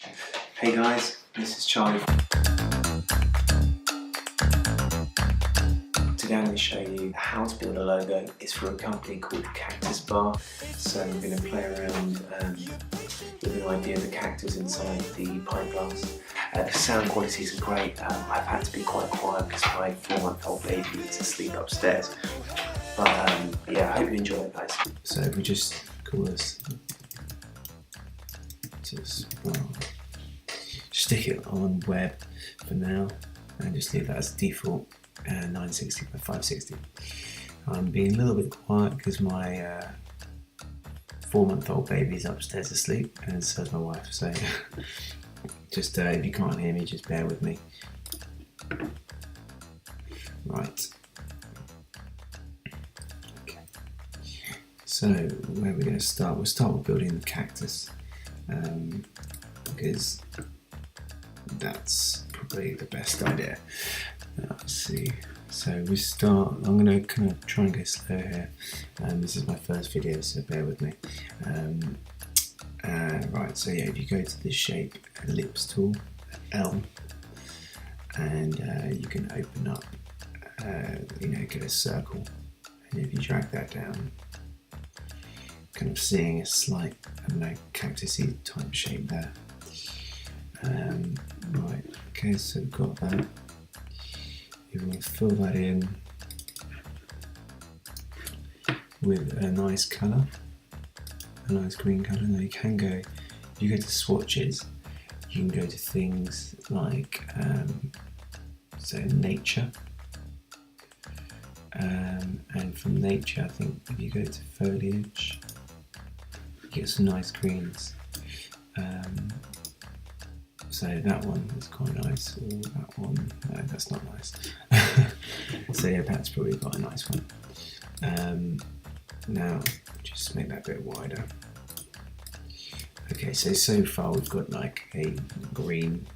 Hey guys, this is Charlie. Today I'm going to show you how to build a logo. It's for a company called Cactus Bar. So I'm going to play around with an idea of the cactus inside the pint glass. The sound quality isn't great. I've had to be quite quiet because my 4-month-old baby is asleep upstairs. But yeah, I hope you enjoy it, guys. So if we just call this, stick it on web for now and just leave that as default 960 by 560. I'm being a little bit quiet because my 4-month-old baby is upstairs asleep, and so is my wife, so just if you can't hear me, just bear with me. Right. Okay. So where are we going to start? We'll start with building the cactus, because that's probably the best idea. Let's see. So we start. I'm going to kind of try and go slow here. This is my first video, so bear with me. Right. So yeah, if you go to the shape ellipse tool, L, and you can open up, get a circle, and if you drag that down, kind of seeing a slight, cactusy type shape there. Right, okay, so we've got that. You want to fill that in with a nice colour, a nice green colour. Now you can go, if you go to swatches, you can go to things like, so nature, and from nature, I think if you go to foliage, you get some nice greens. So that one is quite nice, or that one, no, that's not nice. So yeah, that's probably got a nice one. Now, just make that a bit wider. Okay, so far we've got like a green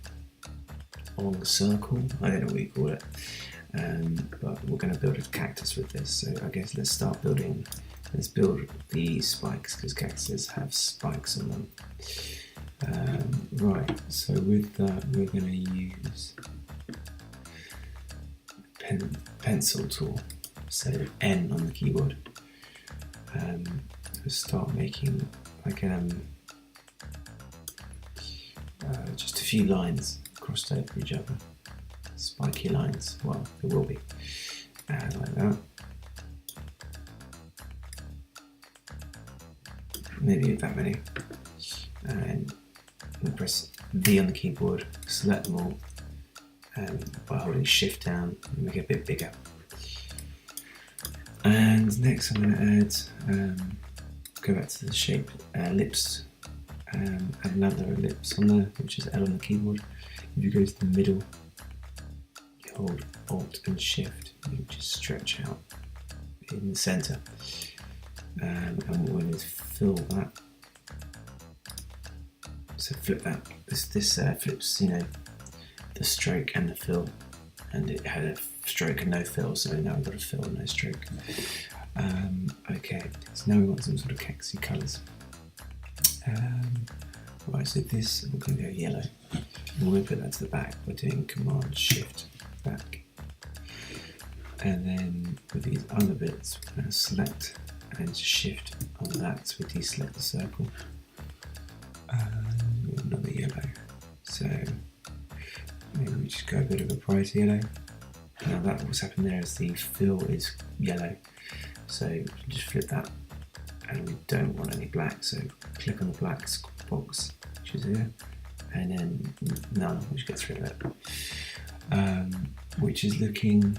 long circle, I don't know what you call it, but we're going to build a cactus with this, so I guess let's build the spikes, because cactuses have spikes on them. Right, so with that we're going to use pencil tool, so N on the keyboard, to start making like just a few lines crossed over each other, spiky lines, well there will be, like that. Maybe that many, and we'll press V on the keyboard, select them all, by holding shift down and make it a bit bigger. And next I'm going to add, go back to the shape ellipse, add another ellipse on there, which is L on the keyboard. If you go to the middle, you hold Alt and Shift, you just stretch out in the centre, and what we're going to fill that. So flip that. This flips, the stroke and the fill, and it had a stroke and no fill, so now we've got a fill and no stroke. Okay, so now we want some sort of cactusy colours. Right, so this we're going to go yellow. And when we put that to the back, we're doing Command Shift back, and then with these other bits, we're going to select and shift on that, so we deselect the circle. Another yellow, so maybe we just go a bit of a brighter yellow. Now that what's happened there is the fill is yellow, so just flip that, and we don't want any black, so click on the black box which is here, and then none, which gets rid of it, which is looking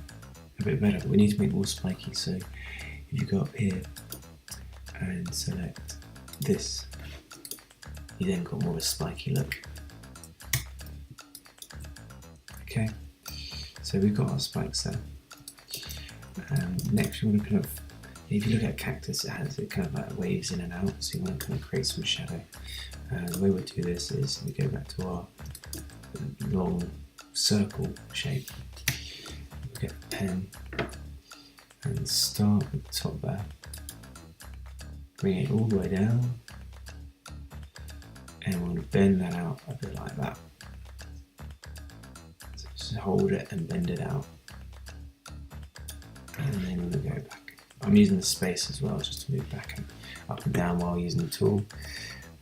a bit better, but we need to make more spiky. So if you go up here and select this, you then got more of a spiky look. Okay, so we've got our spikes there. Next we want to kind of, if you look at cactus, it kind of like waves in and out, so you want to kind of create some shadow. The way we do this is we go back to our long circle shape, we get a pen and start at the top there, bring it all the way down, and we're going to bend that out a bit like that. So just hold it and bend it out, and then we're going to go back. I'm using the space as well just to move back and up and down while using the tool.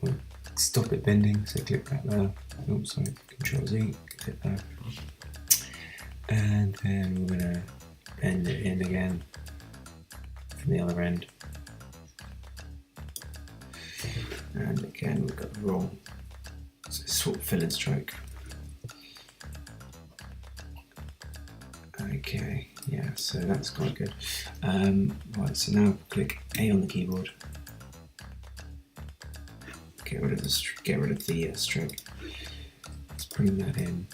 We'll stop it bending, so click back there. Oops, sorry, Control Z, click there. And then we're going to bend it in again from the other end. And again, we've got the roll. So sort of fill and stroke. Okay, yeah, so that's quite good. Right, so now click A on the keyboard. Get rid of the stroke. Let's bring that in.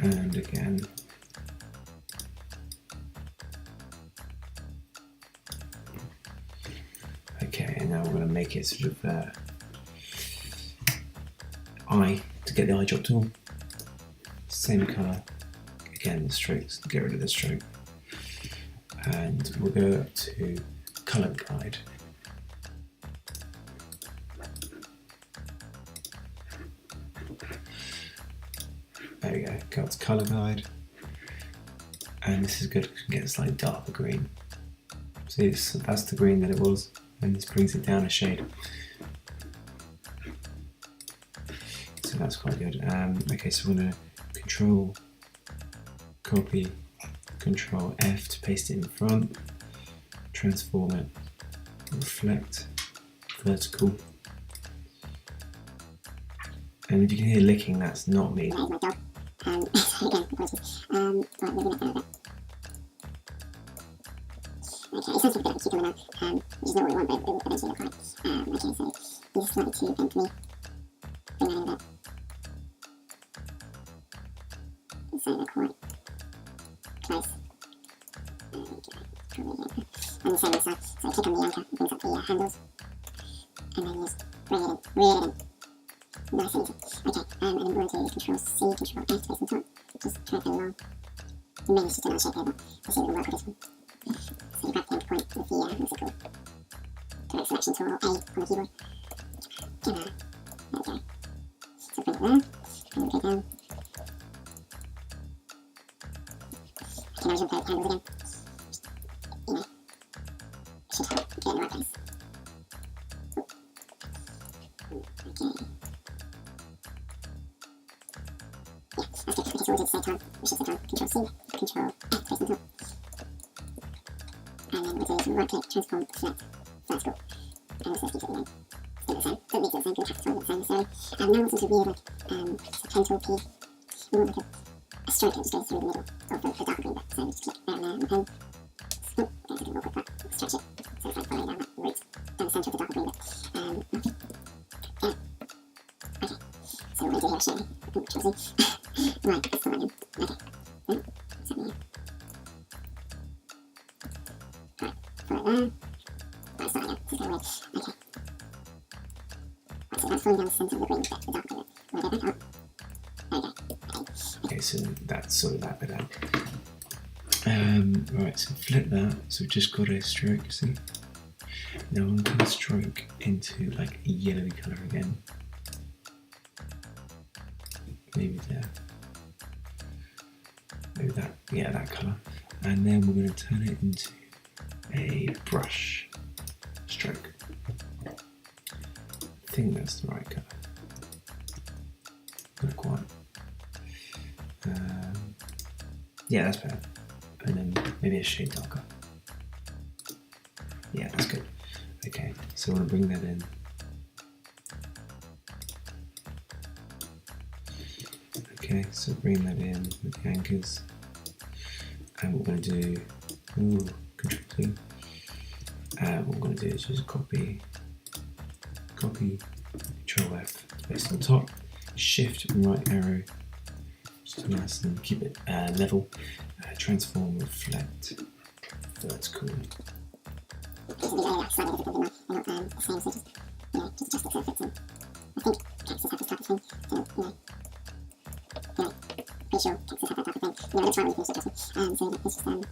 And again. Okay, and now we're going to make it sort of eye to get the eye drop tool. Same colour. Again, the strokes. Get rid of the stroke. And we'll go up to colour guide. There we go. Go up to colour guide. And this is good because we can get a slightly darker green. See, that's the green that it was, and this brings it down a shade. So that's quite good. Okay, so we're going to Control copy, Control F to paste it in front, transform it, reflect, vertical. And if you can hear licking, that's not me. That is my dog. Again, apologies. Right, moving it down a bit. Okay, it sounds like a bit of a cucumber now, which is not what we want, but it will eventually look right. Okay, so these are slightly too bent for me. Bring that in a bit. So they're quite close. Okay, probably here. And the same on the side. So click on the anchor, it brings up the handles. And then just bring it in, reel it in. Nice and easy. Okay, and then we're going to use Control C, Control F to place on top. Just try to go along. Maybe it's just an odd shape here, but we'll see if it will work with this one. So you grab the anchor point with the what's it called? Direct selection tool, A on the keyboard. Get there. There we go. So bring it there, and we'll go down. Okay, now jump out handles again. You know, should help get in the right place. Okay. Yeah, that's good. Okay, so we'll do it at the same time. We should say Control C, Control F, place on top. And then we'll do right click, transform, select, vertical. And this keeps it again. Still the same. Don't make it the same, do the Cactus one, but the same necessarily. Now we'll do weird, like, a pen tool key. We want like a stroke that just goes through the middle of the darker green bit. So we just click right on there on the pen. Oh, okay, so we'll put that, stretch it. So it's like following down that root, down the centre of the darker green bit. Okay. Yeah. Okay. So what we do here is show you. Control Z. Right, let's put that in. Okay. Right, set me here. Right, follow it there. Right, start again. This is going weird. Okay. Right, so that's falling down the centre of the green bit, the darker green bit. We'll go back up. There we go. Okay, so that's sort of that bit out. Right, so flip that. So we've just got a stroke, see? Now I'm going to stroke into like a yellowy colour again. Maybe there. Maybe that, yeah, that colour. And then we're going to turn it into a brush stroke. I think that's the right colour. Not quite. Yeah, that's better. And then maybe a shade darker. Yeah, that's good. Okay, so I want to bring that in. Okay, so bring that in with the anchors. And what we're going to do, Control C. What we're going to do is just copy, Control F, paste on top, Shift and right arrow, just nice and keep it level. Transform, reflect, vertical. This will be slightly difficult, they're not the same, so just, just adjust it so it fits in. I think Cactus have this type of thing, so, pretty sure Cactus have that type of thing. Let's try with the adjustment. So let's just copy this,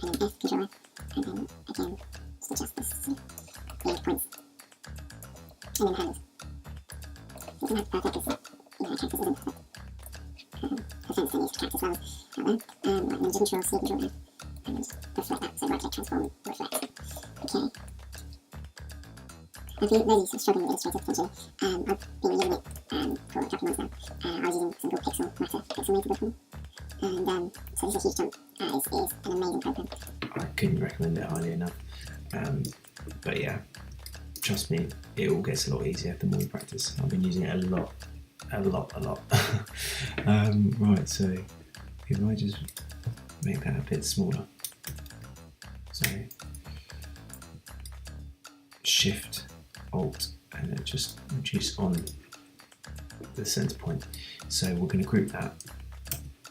and then F, Control F, and then again, just adjust this, the end points. in the handles. So it's not perfect because, you know, a cactus isn't a fence that needs cactus flowers out there. Right, then G control, C control now, and reflect that, so right click, transform, reflect. Okay. And for those of you struggling with Illustrator potentially, I've been using it for a couple of months now. I was using something called pixelmator.com, and so this is a huge jump. It is an amazing program. I couldn't recommend it highly enough. But yeah, trust me, it all gets a lot easier the more you practice. I've been using it a lot. Right, so if I just make that a bit smaller, so Shift Alt and then just reduce on the center point. So we're going to group that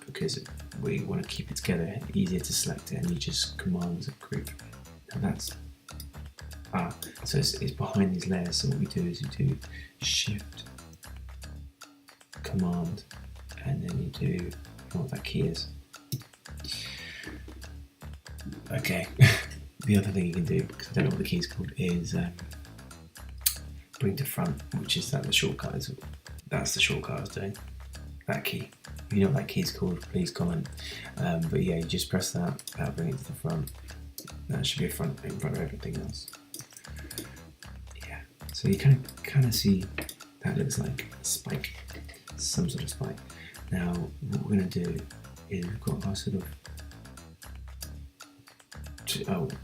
because we want to keep it together, easier to select it, and you just command group. And that's so it's behind these layers. So what we do is you do Shift Command, and then you do what that key is. Okay. The other thing you can do, because I don't know what the key is called, is bring to front, which is that the shortcut is. That's the shortcut I was doing. That key. If you know what that key is called, please comment. But yeah, you just press that. That'll bring it to the front. That should be in front of everything else. Yeah. So you kind of see that looks like a spike, some sort of spike. Now what we're going to do is we've got our sort of.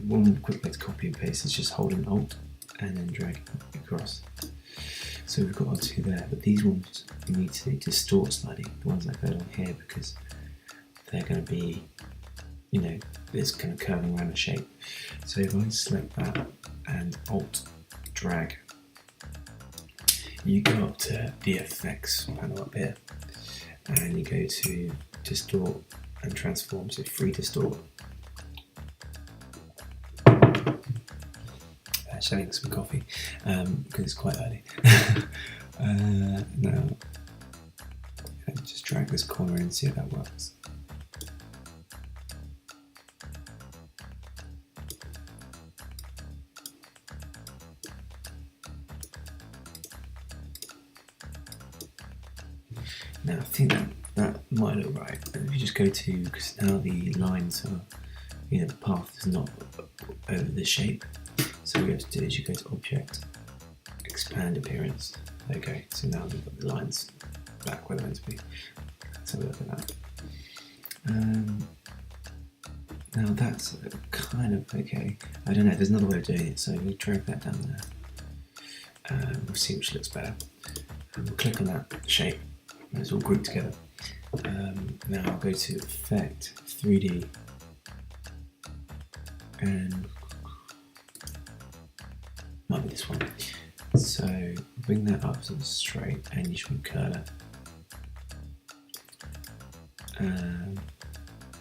One quick way to copy and paste is just holding Alt and then dragging across. So we've got our two there, but these ones we need to distort slightly, the ones that go along here, because they're going to be, you know, this kind of curving around the shape. So if I select that and Alt drag, you go up to the effects panel up here and you go to distort and transform, so free distort. Having some coffee because it's quite early. Now just drag this corner and see if that works. Now I think that might look right. And if you just go to, because now the lines are, you know, the path is not over the shape. So what you have to do is you go to Object, Expand Appearance. There you go. So now we've got the lines back where they're meant to be. Let's have a look at that. Now that's kind of okay. I don't know, there's another way of doing it. So we'll drag that down there. We'll see which looks better. And we'll click on that shape. And it's all grouped together. Now I'll go to Effect, 3D, and might be this one. So bring that up to the straight and you should curl it. And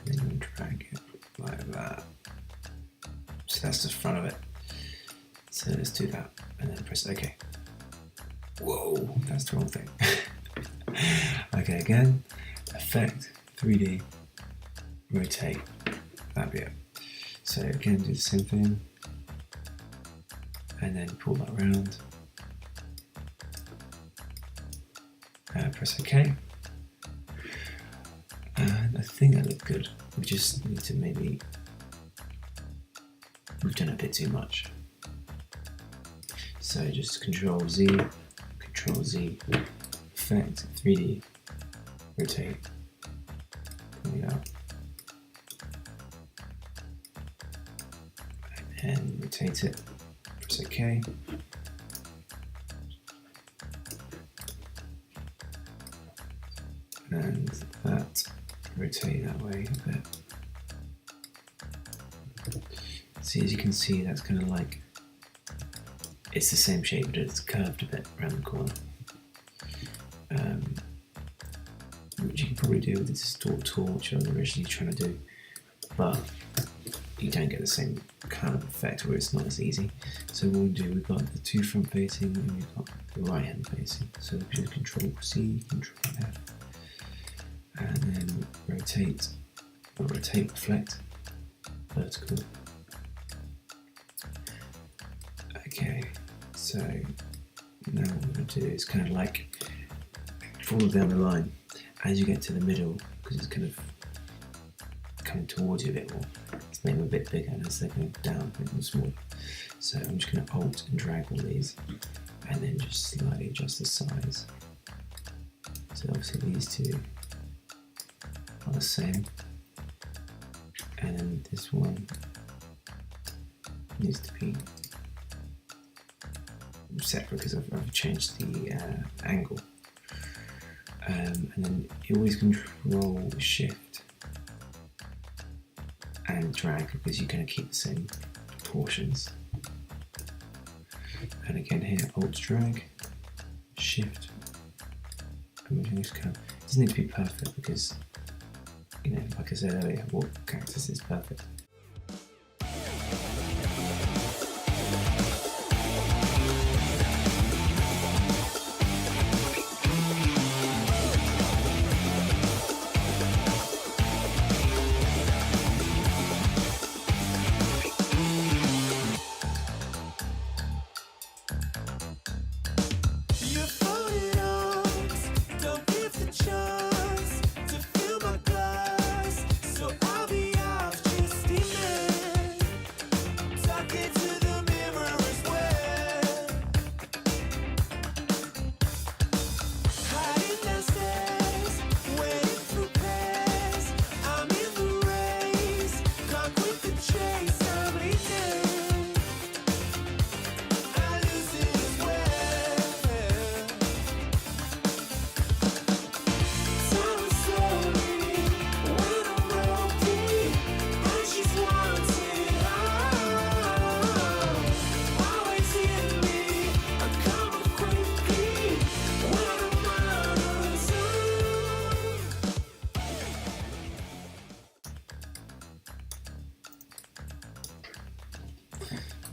then you drag it like that. So that's the front of it. So let's do that and then press OK. Whoa, that's the wrong thing. Okay, again, Effect, 3D, rotate, that'd be it. So again, do the same thing. And then pull that around, press OK, and I think that looked good. We just need to maybe, we've done a bit too much, so just Control Z, Effect, 3D, rotate, bring it out, and rotate it. Press OK. And that, rotate that way a bit. See, as you can see, that's kind of like, it's the same shape, but it's curved a bit around the corner. Which you can probably do with the distort tool, which I was originally trying to do, but you don't get the same kind of effect where it's not as easy. So what we'll do, we've got the two front facing and we've got the right hand facing. So we just Control C, Control F, and then rotate, reflect, vertical. Okay, so now do is kind of like follow down the line as you get to the middle, because it's kind of coming towards you a bit more. It's making them a bit bigger, and as they're going down, a bit more smaller. So I'm just going to Alt and drag all these, and then just slightly adjust the size. So obviously these two are the same, and then this one needs to be separate because I've changed the angle. And then you always Control Shift and drag, because you're going to keep the same proportions. And again here, Alt drag, Shift, and we're just kind of, it doesn't need to be perfect because, you know, like I said earlier, what Cactus is perfect.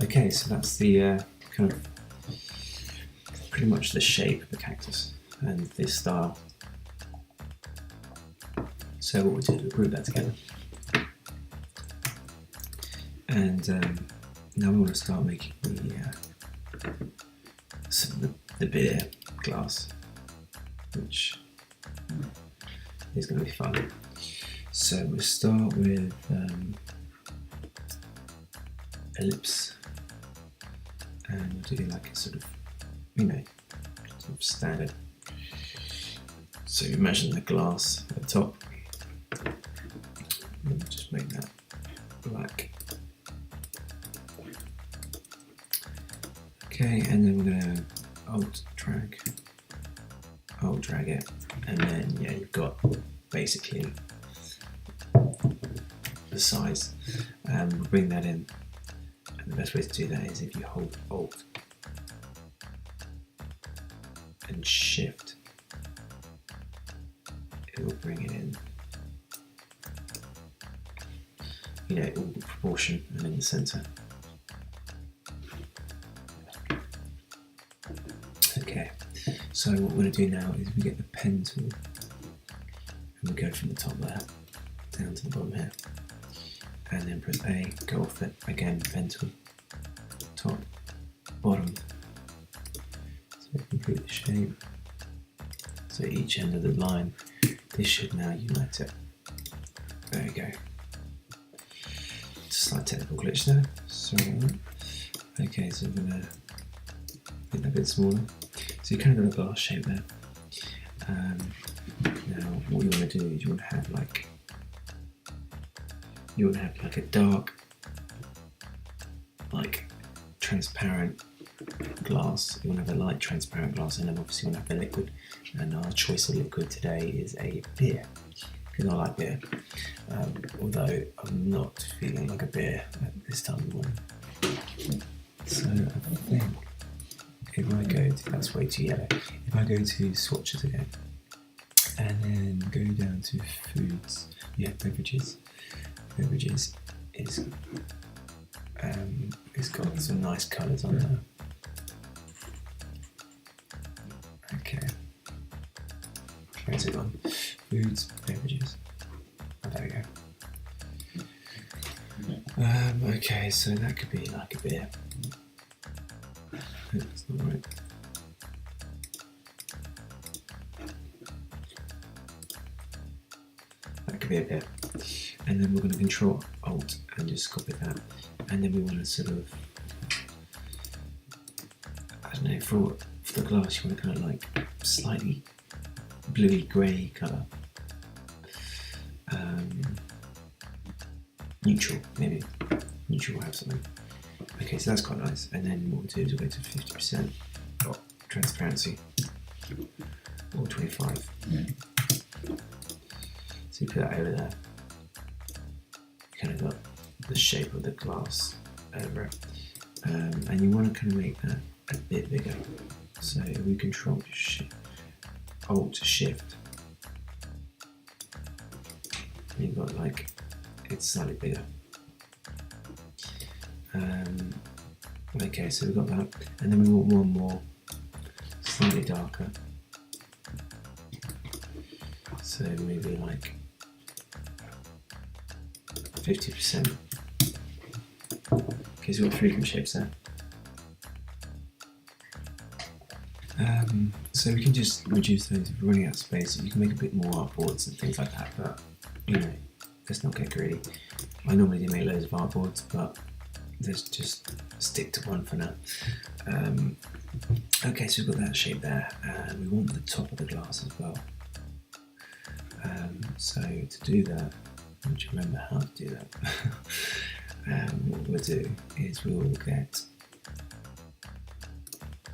Okay, so that's the kind of pretty much the shape of the cactus and this style. So what we do is we group that together, and now we want to start making the beer glass, which is going to be fun. So we'll start with ellipse, and we'll do like a sort of, you know, sort of standard. So you imagine the glass at the top, and just make that black. Okay, and then we're going to Alt drag it, and then yeah, you've got basically the size. Bring that in, and the best way to do that is if you hold Alt and Shift, it will bring it in, you know, all the proportion and in the centre. Okay, so what we're going to do now is we get the pen tool, and we go from the top there down to the bottom here, and then press A, go off it again, pen tool, top, bottom, so complete the shape. So each end of the line, this should now unite it. There we go. Just a slight technical glitch there, sorry about that. Okay, so we're going to make that a bit smaller. So you kind of got a glass shape there. Now what you want to do is you want to have like a dark, like transparent glass. You want to have a light transparent glass, and then obviously you want to have the liquid. And our choice of liquid today is a beer, because I like beer. Although I'm not feeling like a beer at this time of the morning. So I think if I go to, that's way too yellow. If I go to swatches again, and then go down to foods, yeah, beverages. Beverages is it's got some nice colours on there. Okay, where's it gone? Foods, beverages. Oh, there we go. Okay, so that could be like a beer. That's not right. That could be a bit. And then we're going to Control Alt and just copy that. And then we want to sort of, I don't know, for the glass you want to kind of like slightly bluey grey colour. Neutral, maybe. Neutral will have something. Okay, so that's quite nice. And then what we'll do is we'll go to 50% transparency, or 25. So you put that over there. You kind of got the shape of the glass over it. And you want to kind of make that a bit bigger. So if we Control Alt Shift, and you've got like, it's slightly bigger. Okay, so we've got that, and then we want one more, slightly darker. So maybe like 50%. Okay, so we've got 3 different shapes there. So we can just reduce those if we're running out of space. You can make a bit more artboards and things like that, but you know, let's not get greedy. I normally do make loads of artboards, but let's just stick to one for now. Okay, so we've got that shape there, and we want the top of the glass as well. So to do that, I need to remember how to do that. What we'll do is we'll get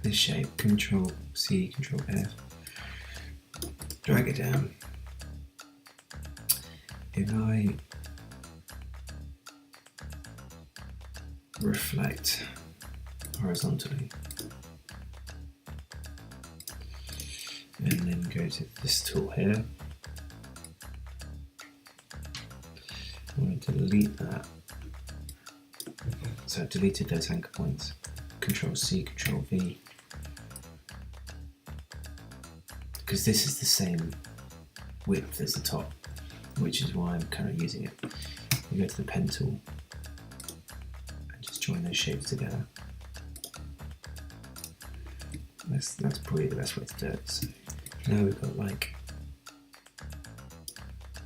this shape, Control C, Control F, drag it down. If I reflect horizontally and then go to this tool here, I want to delete that. So I've deleted those anchor points. Control C, Control V, because this is the same width as the top, which is why I'm kind of using it. We go to the pen tool and just join those shapes together. That's probably the best way to do it. So now we've got like,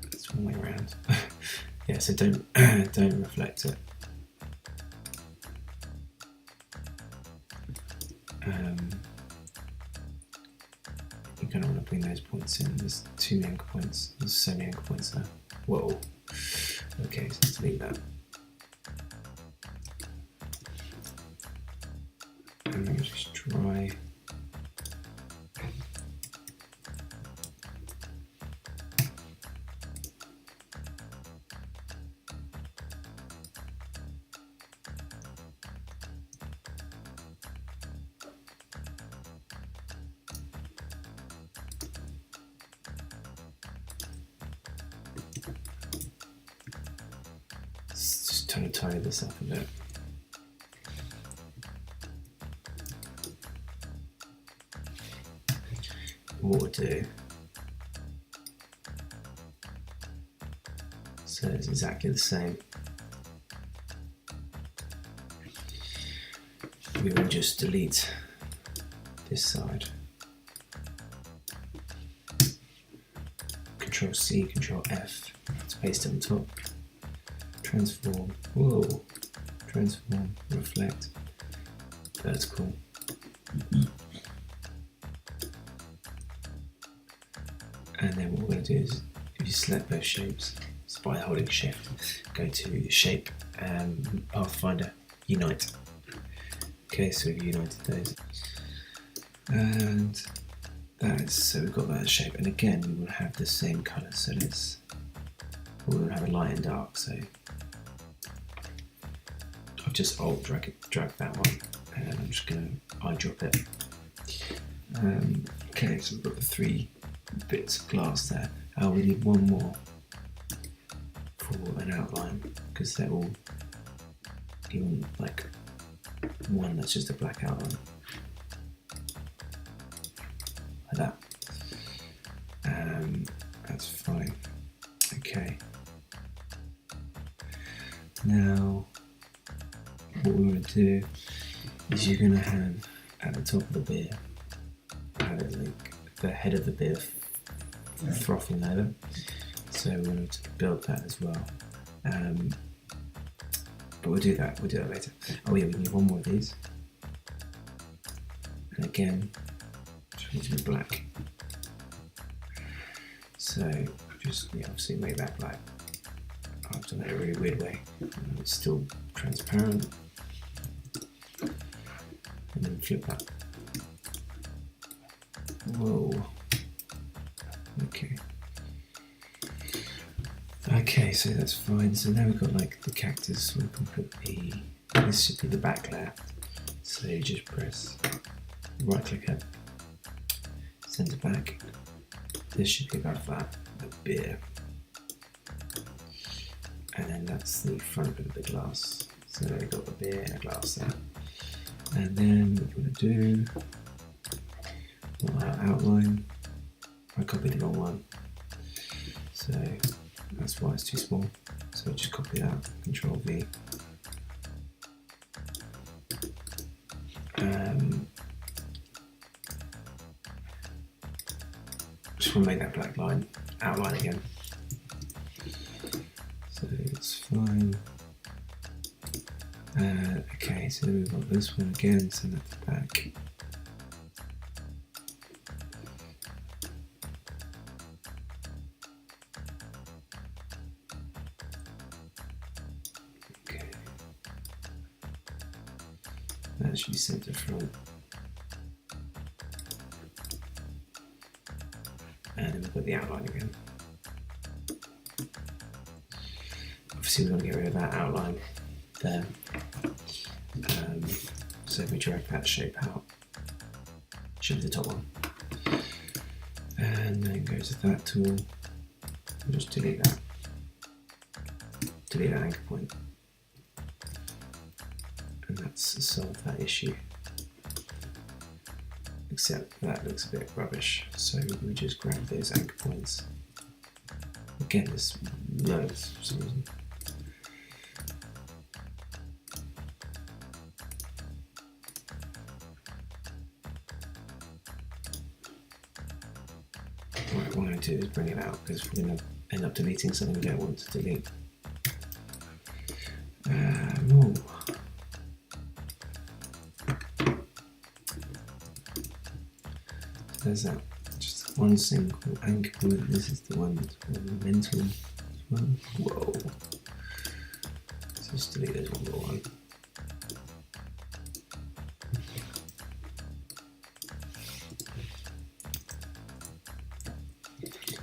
it's one way around. Yeah, so don't reflect it. You kind of want to bring those points in. There's 2 anchor points. There's so many anchor points there. Whoa. Okay, so let's delete that. And then just try. Just trying to tidy this up a bit. What we'll do, so it's exactly the same. We will just delete this side. Control C, Control F to paste it on top. Transform, whoa, transform, reflect, vertical. And then what we're going to do is, if you select those shapes, so by holding Shift, go to Shape, Pathfinder, Unite. Okay, so we've united those. And that is, so we've got that shape. And again, we will have the same colour, so we'll have a light and dark, so I've just Alt drag that one, and I'm just going to eyedrop it. Okay, so we've got the 3 bits of glass there. We need one more for an outline, because they're all given like one that's just a black outline, like that. That's fine. Okay. Now, what we want to do is you're going to have at the top of the beer, have it like the head of the beer frothing over. So we want to build that as well. But we'll do that later. Oh yeah, we need one more of these. And again, just need to be black. So just obviously make that black. I've done it in a really weird way. It's still transparent. And then flip that. Whoa. Okay. Okay, so that's fine. So now we've got like the cactus. We can put this should be the back layer. So you just press right click it, center back. This should be about that, the beer. And then that's the front of the glass. So there we've got the beer and a glass there. And then what we're going to do, our outline. I copied the wrong one. So that's why it's too small. So just copy that, Control V. Just want to make that black line outline again. So it's fine. Okay, so we've got this one again, send that to back. Okay. That should be sent to front. And then we've got the outline again. Obviously we're going to get rid of that outline there. So if we drag that shape out, should be the top one. And then go to that tool, and just delete that. Delete that anchor point. And that's solved that issue. Except that looks a bit rubbish. So we just grab those anchor points. Again, there's loads for some reason. Right, what I'm going to do is bring it out because we're going to end up deleting something we don't want to delete. Oh. There's that. Just one single anchor point. This is the one that's ornamental as well. Whoa. So just delete this one by one.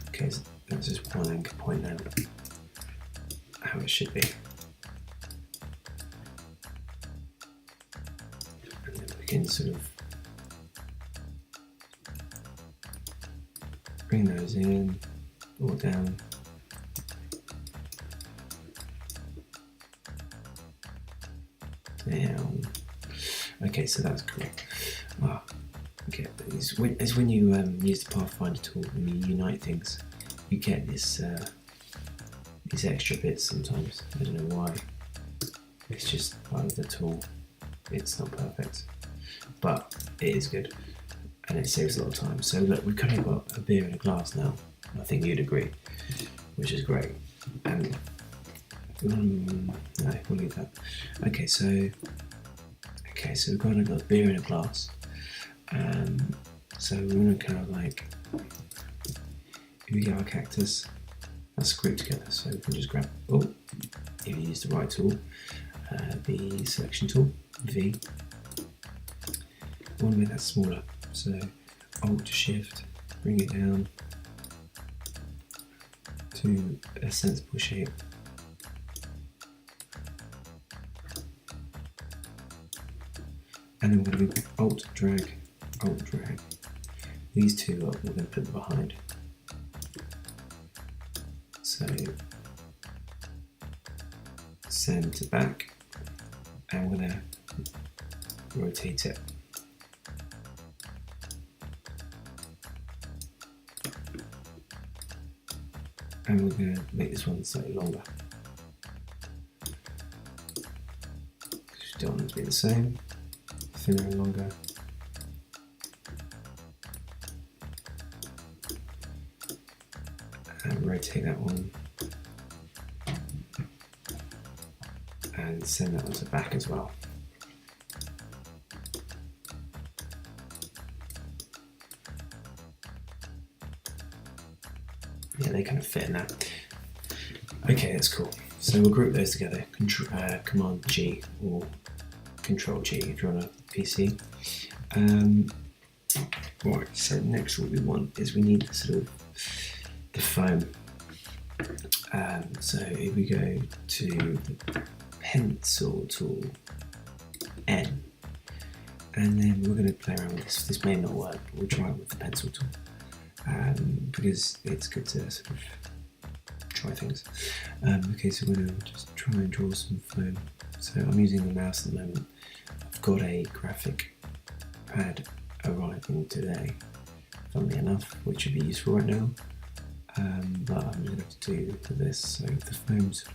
Okay, so that's just one anchor point now. How it should be. And then we can sort of bring those in or down. Down. Okay, so that's cool. Ah, okay. It's when you use the Pathfinder tool, when you unite things, you get this these extra bits sometimes. I don't know why. It's just part of the tool. It's not perfect, but it is good. And it saves a lot of time. So look, we've kind of got a beer in a glass now. I think you'd agree, which is great. And no, we'll leave that. Okay, so we've got a beer in a glass. So we're gonna kind of like, if we get our cactus, that's grouped together. So we can just grab, if you use the right tool, the selection tool, V. I want to make that smaller. So Alt Shift, bring it down to a sensible shape. And then we're going to do Alt Drag. These two we're going to put them behind. So send to back, and we're going to rotate it. And we're going to make this one slightly longer. Still want it to be the same, thinner and longer. and rotate that one and send that one to the back as well. Yeah, they kind of fit in that. Okay, that's cool. So we'll group those together. Command G or Control G if you're on a PC. Right, so next what we want is we need sort of the foam. So if we go to the pencil tool, N, and then we're going to play around with this. This may not work, but we'll try it with the pencil tool because it's good to sort of try things. Okay, so we're going to just try and draw some foam. So I'm using the mouse at the moment. I've got a graphic pad arriving today, funnily enough, which would be useful right now. But I'm going to have to do for this. So the foam's,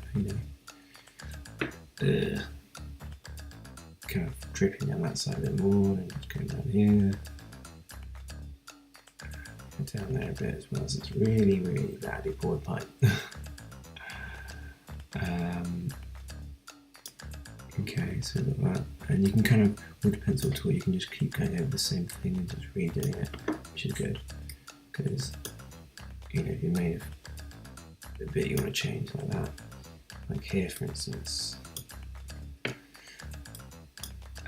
kind of dripping down that side a bit more, and going down here, and down there a bit as well. So it's really, really badly poured pipe. Okay, so we've got that, and you can kind of, with the pencil tool, you can just keep going over the same thing and just redoing it, which is good, because you may have a bit you want to change like that, like here for instance.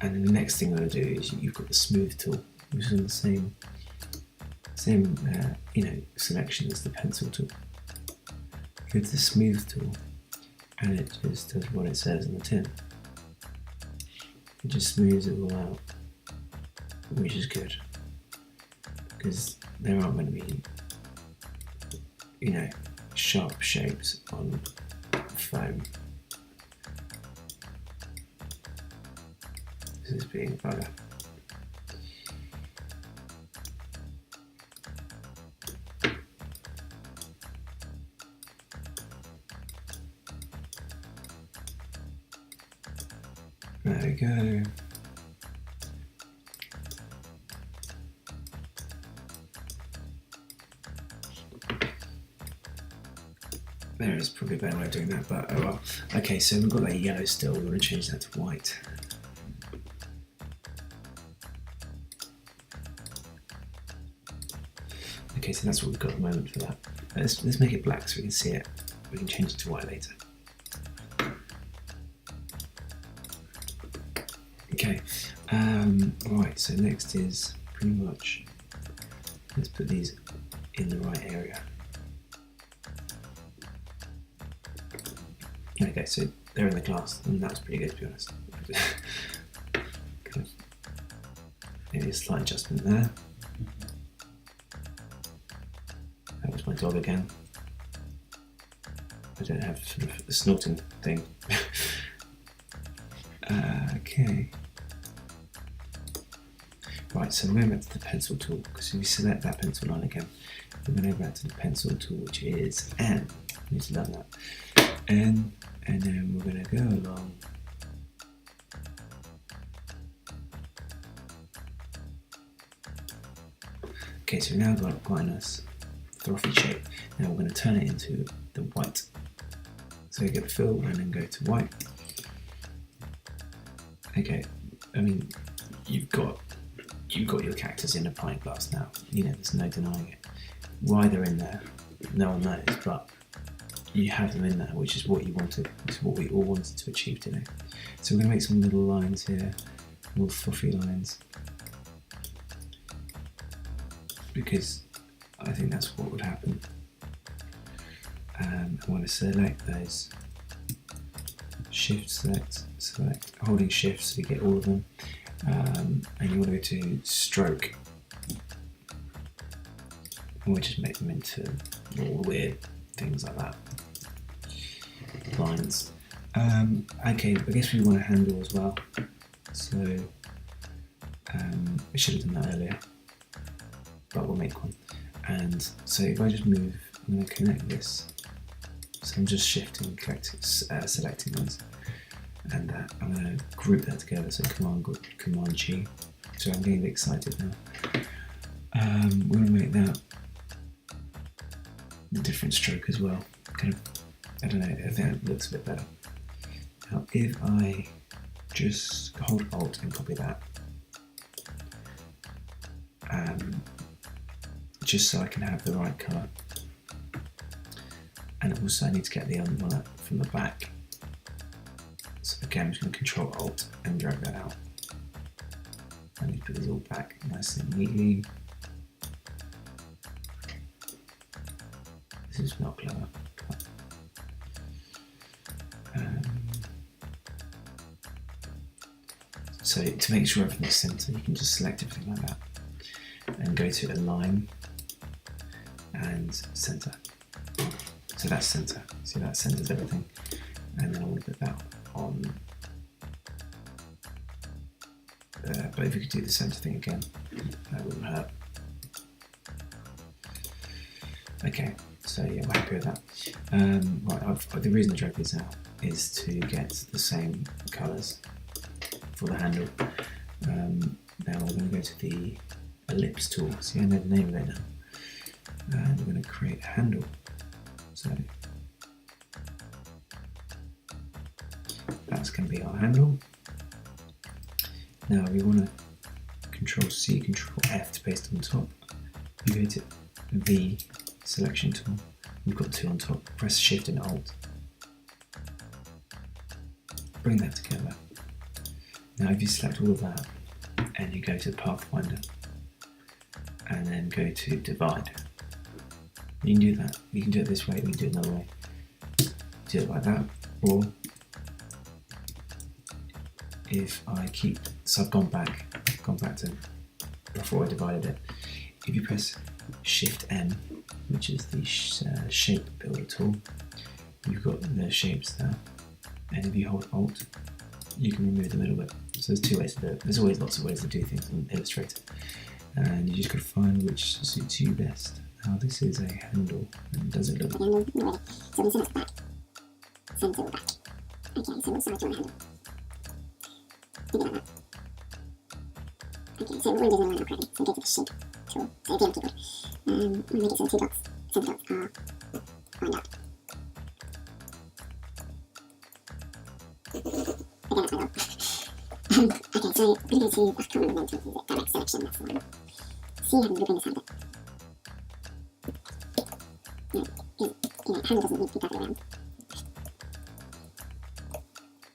And then the next thing I'm going to do is you've got the smooth tool, which is on the same selection as the pencil tool. Go to the smooth tool, and it just does what it says in the tin. It just smooths it all out, which is good, because there aren't going to be, sharp shapes on foam. This is being a bugger. There we go. There is probably a better way of doing that, but oh well. Okay, so we've got that yellow still, we want to change that to white. Okay, so that's what we've got at the moment for that. Let's make it black so we can see it. We can change it to white later. Okay, right, so next is pretty much, let's put these in the right area. Okay, so they're in the glass, and that's pretty good to be honest. Kind of, maybe a slight adjustment there. That was my dog again. I don't have sort of the snorting thing. Okay. Right, so we're going back to the pencil tool, because if we select that pencil line again, we're going to go back to the pencil tool, which is N. I need to learn that. N, and then we're going to go along. Okay, so now we've got quite a nice frothy shape. Now we're going to turn it into the white. So you get fill and then go to white. Okay, I mean, you've got your cactus in a pint glass now. There's no denying it. Why they're in there, no one knows, but you have them in there, which is what you wanted. It's what we all wanted to achieve today. So we're going to make some little lines here, little fluffy lines, because I think that's what would happen. I want to select those. Shift, select, holding shift so you get all of them. And you want to go to stroke. And we just make them into little weird things like that. Lines. Okay, I guess we want a handle as well. So I should have done that earlier, but we'll make one. And so if I just move, I'm going to connect this. So I'm just shifting, selecting those, and I'm going to group that together. So Command G. So I'm getting a bit excited now. We're going to make that different stroke as well. Kind of, I don't know, I think it looks a bit better. Now if I just hold Alt and copy that, just so I can have the right colour. And also I need to get the other one from the back. So again, I'm just going to Control Alt and drag that out. I need to put these all back nice and neatly. This is not clever. So to make sure everything's centre, you can just select everything like that and go to Align and Centre. So that's centre. See, that centres everything. And then I want to put that on. But if you could do the centre thing again, that wouldn't hurt. Okay, so yeah, we're happy with that. Right, the reason I drag these out is to get the same colours for the handle. Now we're going to go to the ellipse tool. See, I know the name of it now. And we're going to create a handle. So that's going to be our handle. Now we want to Control C, Control F to paste on top. You go to the selection tool. We've got two on top. Press Shift and Alt. Bring that together. Now if you select all of that and you go to Pathfinder and then go to Divide, you can do that. You can do it this way, we can do it another way. Do it like that, or if I keep, so I've gone back to before I divided it. If you press Shift N, which is the shape builder tool, you've got the shapes there. And if you hold Alt, you can remove them a little bit. So there's two ways to do it. There's always lots of ways to do things in Illustrator. And you just got to find which suits you best. Now this is a handle, and does it look? So we send it back. Send it back. Okay, so we'll start your handle. Think about that. Okay, so we're going to do one already. So go to the shape tool. So if you have a keyboard, we'll make it so two dots, center dots are lined up. Again, that's my goal. Okay, so we're going to see, I can't remember the name to it, is it direct selection, that's the one. See how the grouping is handled. Handle doesn't need to be perfectly round.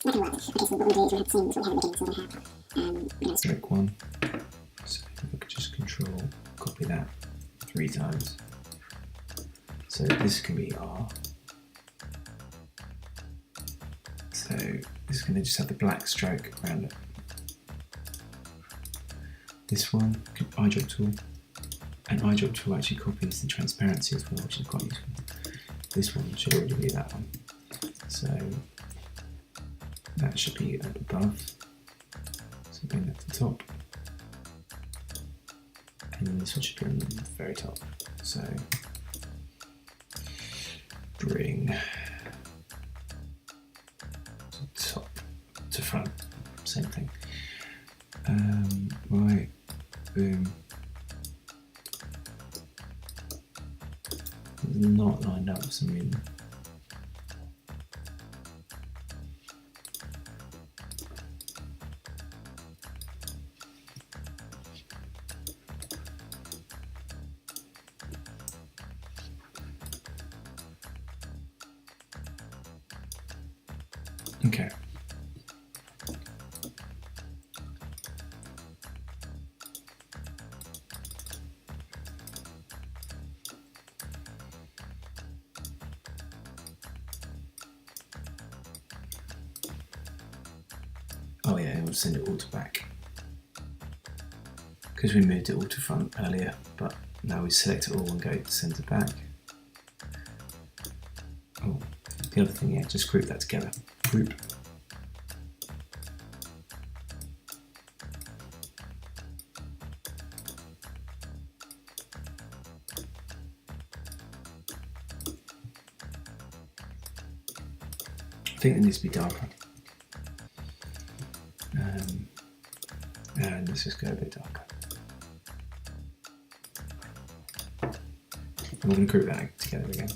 Not going to work. Okay, so what we'll do is we'll have the same as what we had at the beginning, so we're going to Select one. So if I could just Control, copy that 3 times. So this can be R. So this is going to just have the black stroke around it. This one, eyedrop tool. And eyedrop tool actually copies the transparency as well, which is quite useful. This one should already be that one. So that should be up above. So bring that to the top. And then this one should be on the very top. So bring to top to front, same thing. Right, boom. It's not lined up for some reason. Okay. Oh yeah, it will send it all to back. Because we moved it all to front earlier, but now we select it all and go to center back. Oh, the other thing, yeah, just group that together. Group. I think it needs to be darker. And let's just go a bit darker. I'm going to group that together again.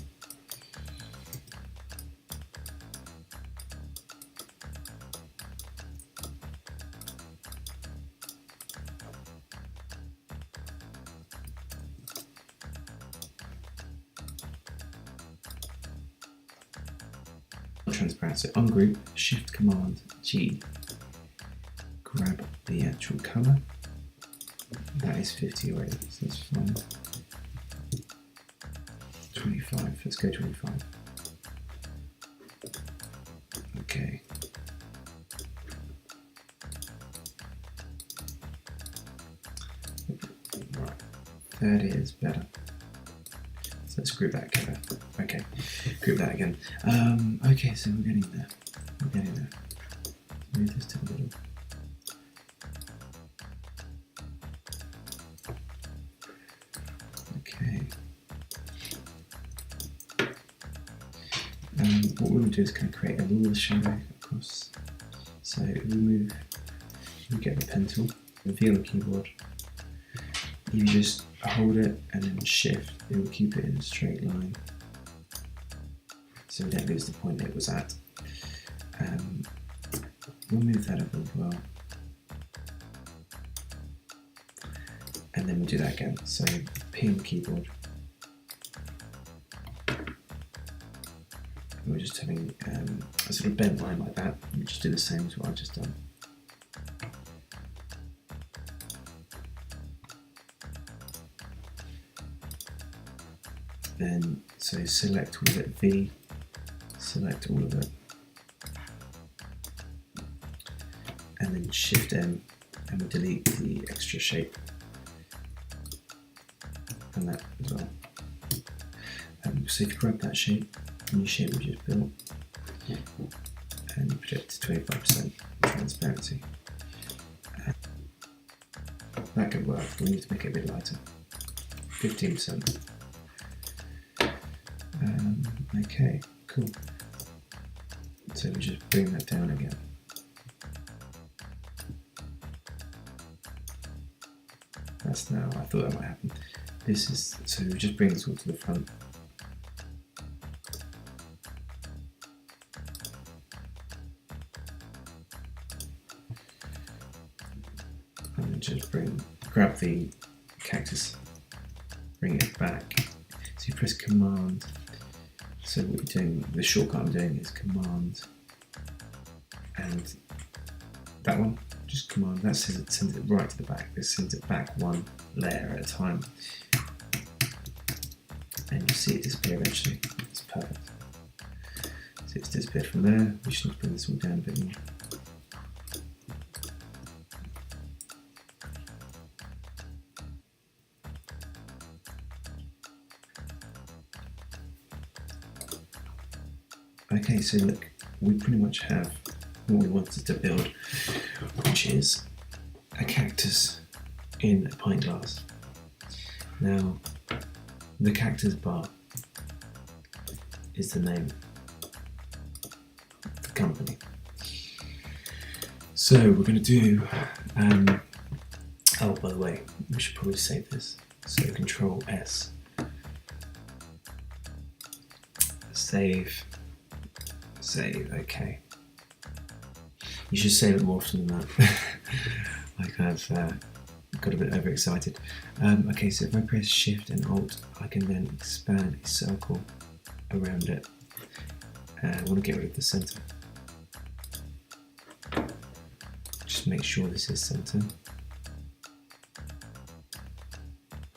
transparent. So ungroup, Shift Command G. Grab the actual colour. That is 50 already, so that's fine. 25, let's go 25. Okay. Right, 30 is better. So let's group that together. Okay, group that again. Okay, so we're getting there. We're getting there. Move this to the middle. Okay. What we will do is kind of create a little shadow across. So we get the pen tool, reveal the keyboard. You just hold it and then shift, it will keep it in a straight line. So we don't lose the point it was at. We'll move that up as well. And then we'll do that again. So P on the keyboard. We're just having a sort of bent line like that. We just do the same as what I've just done. Then, so select all of it, V, select all of it, and then Shift M, and we delete the extra shape, and that as well. So if you grab that shape, new shape we just built, and you put it to 25% transparency. That could work, we need to make it a bit lighter, 15%. Okay, cool. So we just bring that down again. That's now, I thought that might happen. This is, so we just bring this all to the front. And then just grab the cactus, bring it back. So you press Command. So what you're doing, the shortcut I'm doing is Command and that one, just Command, that sends it right to the back. This sends it back one layer at a time. And you see it disappear eventually. It's perfect. So it's disappeared from there. We should bring this all down a bit more. Okay, so look, we pretty much have what we wanted to build, which is a cactus in a pint glass. Now, the Cactus bar is the name of the company. So we're going to do, oh, by the way, we should probably save this. So Control S, save. Okay. You should save it more often than that. Like I've got a bit overexcited. Okay, so if I press Shift and Alt, I can then expand a circle around it. I want to get rid of the center. Just make sure this is center.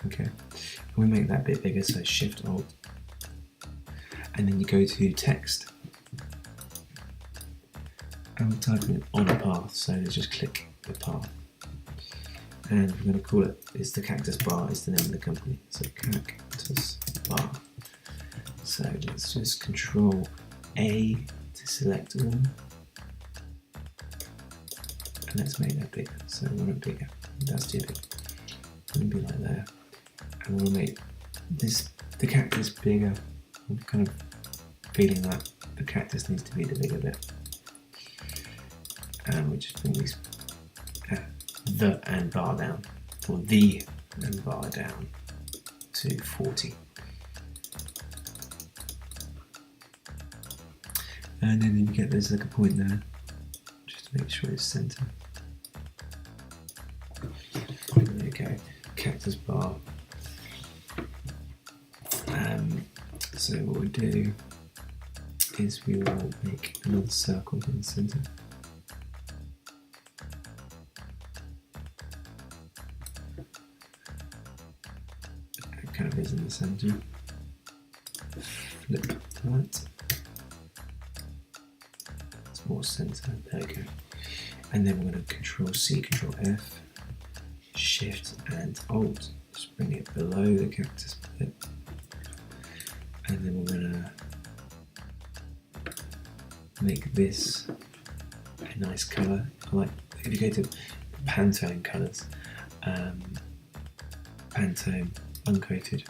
Okay, and we make that bit bigger, so Shift Alt. And then you go to text. And we're typing it on a path, so just click the path. And we're going to call it, it's the Cactus bar, is the name of the company. So Cactus bar. So let's just Control A to select all. And let's make that bigger. So we want it bigger. That's too big. It's going to be like there. And we'll make this, the cactus bigger. I'm kind of feeling that the cactus needs to be the bigger bit. And we just bring these the and bar down, or the and bar down to 40. And then you get there's like a point there, just to make sure it's center. There you go, Cactus bar. So what we do is we will make another circle in the centre. It kind of is in the centre. Flip that. It's more centre. There we go. And then we're going to Control C, Control F, Shift and Alt. Just bring it below the cactus bit. And then we're going to make this a nice colour. Like if you go to Pantone colours, Pantone uncoated.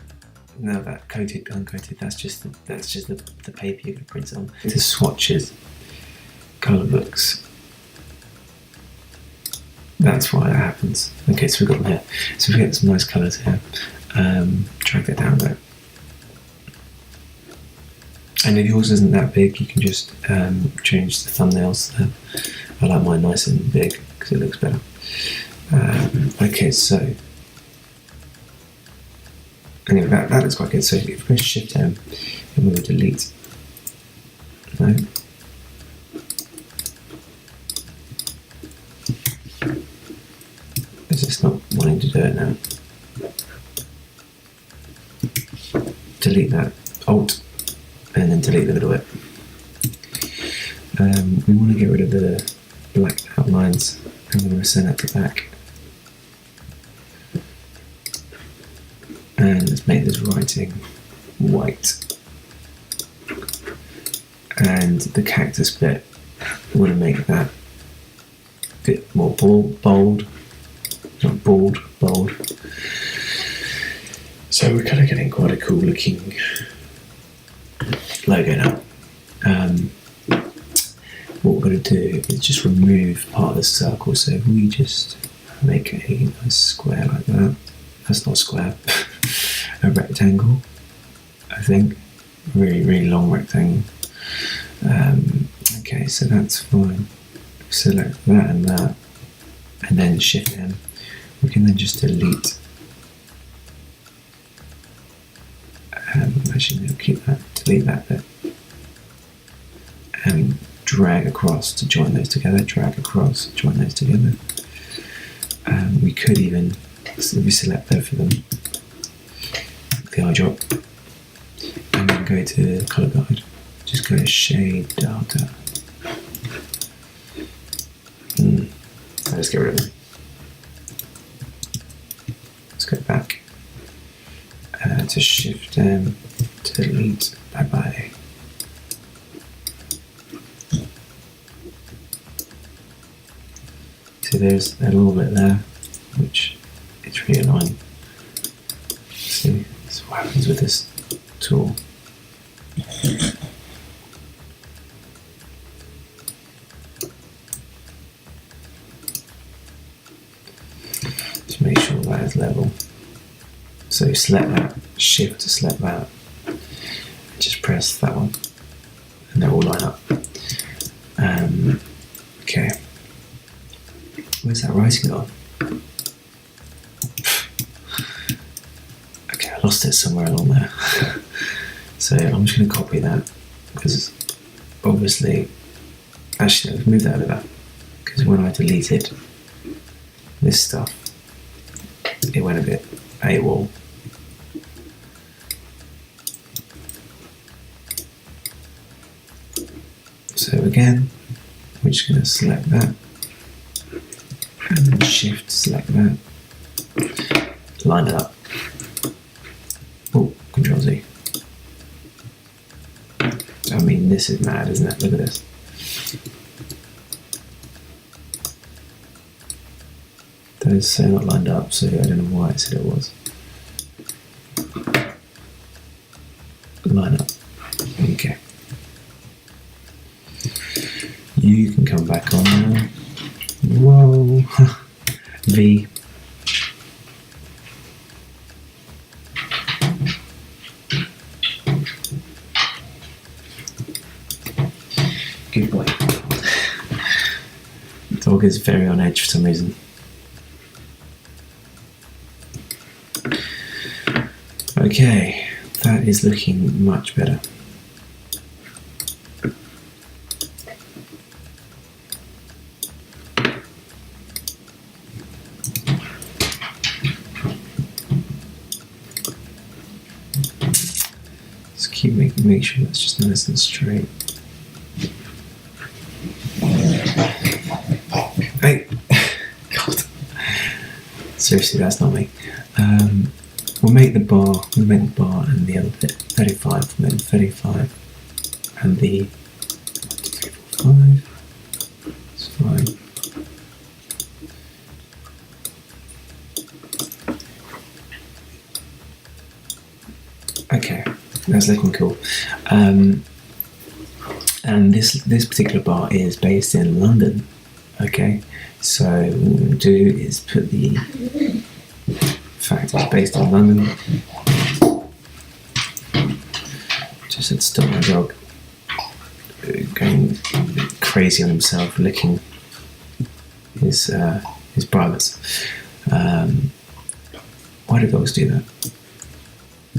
No, that coated, uncoated. That's just the paper you're going to print it on. The swatches, colour books. That's why that happens. Okay, so we've got them here. So we get some nice colours here. Drag that down there. And if yours isn't that big, you can just change the thumbnails there. I like mine nice and big because it looks better. Okay, so anyway, that looks quite good. So if we press Shift M, and we'll delete. No. It's just not wanting to do it now. Delete that. Alt. And then delete the middle bit. We want to get rid of the black outlines, and we're going to send that to back. And let's make this writing white. And the cactus bit, we want to make that a bit more bold. Not bold. So we're kind of getting quite a cool looking logo now. What we're going to do is just remove part of the circle. So if we just make a nice square like that, that's not a square, a rectangle, I think, really long rectangle. Okay, so that's fine. Select that, and then Shift M. We can then just delete. Actually, no, keep that. Delete that bit. And drag across to join those together. Drag across, join those together. We could even, so we select both of them, the eyedrop, and then go to colour guide. Just go to shade data. Let's get rid of them. Let's go back to Shift M, delete, bye. So there's a little bit there, which is really annoying. See, that's what happens with this tool. Just make sure that is level. So select that, Shift to select that, and just press that one, and they'll all line up. Okay. Where's that writing gone? Okay, I lost it somewhere along there. So I'm just going to copy that, because obviously, actually let's move that over, because when I deleted this stuff, it went a bit AWOL. So again, we're just going to select that, and then Shift select that, line it up. Oh, Control Z. I mean, this is mad, isn't it? Look at this. Those say not lined up, so I don't know why it said it was. Line up. Okay. You can come back on now. Whoa. V. Good boy. The dog is very on edge for some reason. Okay, that is looking much better. Just keep make sure that's just nice and straight. Hey, God. Seriously, that's not me. We'll make the bar. And the other bit 35. We'll make 35 and the 1, 2, 3, 4, 5. It's fine. Okay, that's looking cool. And this particular bar is based in London. Okay, so what we're going to do is put the fact it's based in London. Just had to stop my dog going crazy on himself, licking his privates. Why do dogs do that?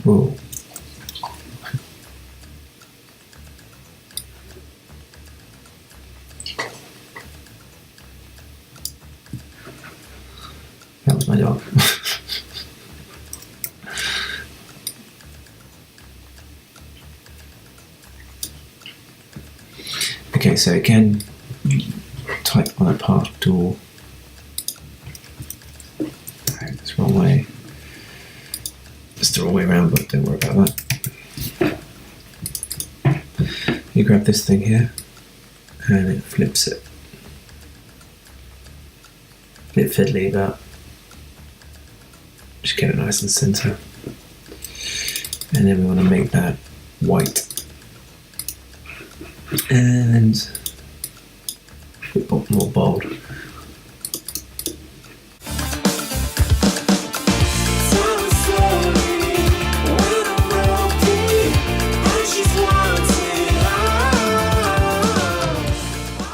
Whoa. That was my dog. Okay, so again, type on a part door. That's the wrong way. It's the wrong way around, but don't worry about that. You grab this thing here, and it flips it. Bit fiddly, but just get it nice and centre. And then we want to make that white. And a bit more bold.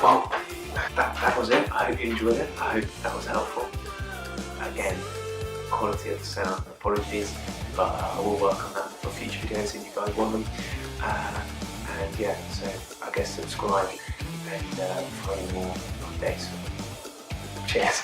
Well, that was it. I hope you enjoyed it. I hope that was helpful. Again, quality of the sound, apologies, but I will work on that for future videos if you guys want them. And yeah, so I guess subscribe and for any more updates. Cheers.